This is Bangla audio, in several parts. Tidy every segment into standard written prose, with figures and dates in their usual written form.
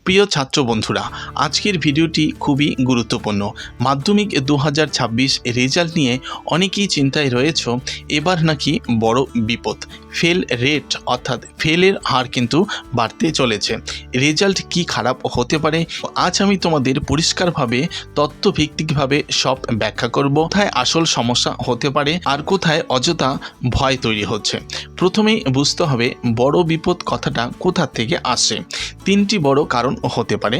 প্রিয় ছাত্র বন্ধুরা, আজকের ভিডিওটি খুবই গুরুত্বপূর্ণ। মাধ্যমিক 2026 রেজাল্ট নিয়ে অনেকেই চিন্তায় রয়েছ। এবার নাকি বড় বিপদ, ফেল রেট অর্থাৎ ফেলের হার কিন্তু বাড়তে চলেছে। রেজাল্ট কি খারাপ হতে পারে, আজ আমি তোমাদের পরিষ্কারভাবে তথ্যভিত্তিকভাবে সব ব্যাখ্যা করব। কোথায় আসল সমস্যা হতে পারে আর কোথায় অযথা ভয় তৈরি হচ্ছে। প্রথমেই বুঝতে হবে বড় বিপদ কথাটা কোথা থেকে আসে। তিনটি বড় কারণ হতে পারে।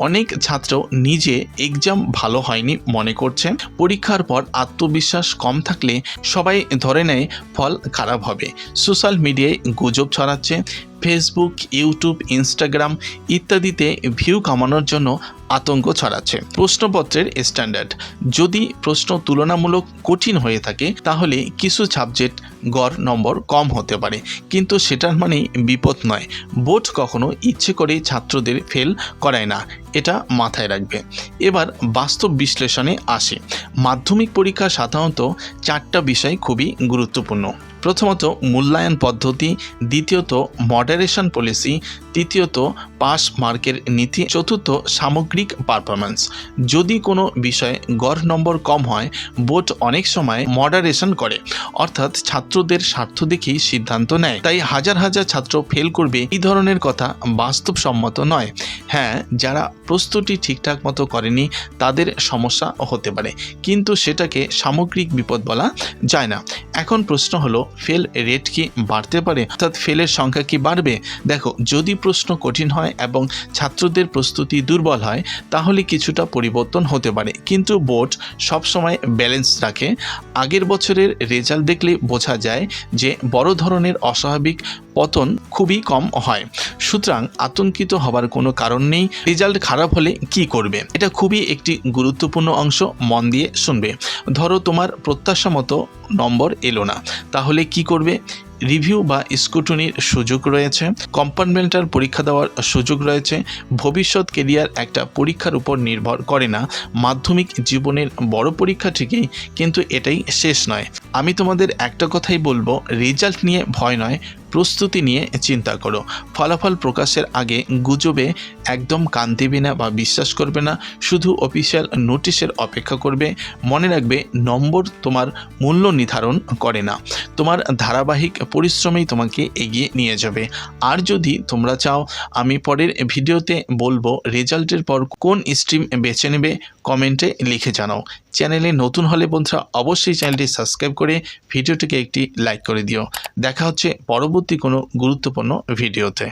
অনেক ছাত্র নিজে এক্সাম ভালো হয়নি মনে করছে। পরীক্ষার পর আত্মবিশ্বাস কম থাকলে সবাই ধরে নেয় ফল খারাপ হবে। সোশ্যাল মিডিয়ায় গুজব ছড়াচ্ছে। ফেসবুক, ইউটিউব, ইনস্টাগ্রাম ইত্যাদিতে ভিউ কামানোর জন্য আতঙ্ক ছড়াচ্ছে। প্রশ্নপত্রের স্ট্যান্ডার্ড, যদি প্রশ্ন তুলনামূলক কঠিন হয়ে থাকে তাহলে কিছু সাবজেক্ট গড় নম্বর কম হতে পারে, কিন্তু সেটার মানেই বিপদ নয়। বোর্ড কখনো ইচ্ছে করে ছাত্রদের ফেল করায় না, এটা মাথায় রাখবে। এবার বাস্তব বিশ্লেষণে আসে। মাধ্যমিক পরীক্ষা সাধারণত চারটা বিষয় খুবই গুরুত্বপূর্ণ। প্রথমত মূল্যায়ন পদ্ধতি, দ্বিতীয়ত মডারেশন পলিসি, তৃতীয়ত পাস মার্কের নীতি, চতুর্থ সামগ্রিক পারফরম্যান্স। যদি কোনো বিষয়ে গড় নম্বর কম হয়, বোর্ড অনেক সময় মডারেশন করে, অর্থাৎ ছাত্রদের স্বার্থ দেখেই সিদ্ধান্ত নেয়। তাই হাজার হাজার ছাত্র ফেল করবে এই ধরনের কথা বাস্তবসম্মত নয়। হ্যাঁ, যারা প্রস্তুতি ঠিকঠাক মতো করেনি তাদের সমস্যা হতে পারে, কিন্তু সেটাকে সামগ্রিক বিপদ বলা যায় না। এখন প্রশ্ন হলো, ফেল রেট কি বাড়তে পারে, অর্থাৎ ফেলের সংখ্যা কি বাড়বে? দেখো, যদি প্রশ্ন কঠিন হয় এবং ছাত্রদের প্রস্তুতি দুর্বল হয় তাহলে কিছুটা পরিবর্তন হতে পারে, কিন্তু বোর্ড সবসময় ব্যালেন্স রাখে। আগের বছরের রেজাল্ট দেখলে বোঝা যায় যে বড় ধরনের অস্বাভাবিক পতন খুবই কম হয়। সুতরাং আতঙ্কিত হবার কোনো কারণ নেই। রেজাল্ট খারাপ হলে কি করবে, এটা খুবই একটি গুরুত্বপূর্ণ অংশ, মন দিয়ে শুনবে। ধরো তোমার প্রত্যাশা মতো নম্বর এলো না, তাহলে কি করবে? রিভিউ বা স্কুটনির সুযোগ রয়েছে, কম্পার্টমেন্টাল পরীক্ষা দেওয়ার সুযোগ রয়েছে। ভবিষ্যৎ কেরিয়ার একটা পরীক্ষার উপর নির্ভর করে না। মাধ্যমিক জীবনের বড় পরীক্ষা ঠিকই, কিন্তু এটাই শেষ নয়। আমি তোমাদের একটা কথাই বলবো, রেজাল্ট নিয়ে ভয় নয়, প্রস্তুতি নিয়ে চিন্তা করো। ফলাফল প্রকাশের আগে গুজবে একদম কান দেবে না বা বিশ্বাস করবে না, শুধু অফিসিয়াল নোটিশের অপেক্ষা করবে। মনে রাখবে, নম্বর তোমার মূল্য নির্ধারণ করে না, তোমার ধারাবাহিক পরিশ্রমেই তোমাকে এগিয়ে নিয়ে যাবে। আর যদি তোমরা চাও আমি পরের ভিডিওতে বলবো রেজাল্টের পর কোন স্ট্রিম বেছে নেবে, কমেন্টে লিখে জানাও। চ্যানেলে নতুন হলে বন্ধুরা অবশ্যই চ্যানেলটি সাবস্ক্রাইব করে ভিডিওটিকে একটি লাইক করে দিও। দেখা হচ্ছে পরবর্তী কোনো গুরুত্বপূর্ণ ভিডিওতে।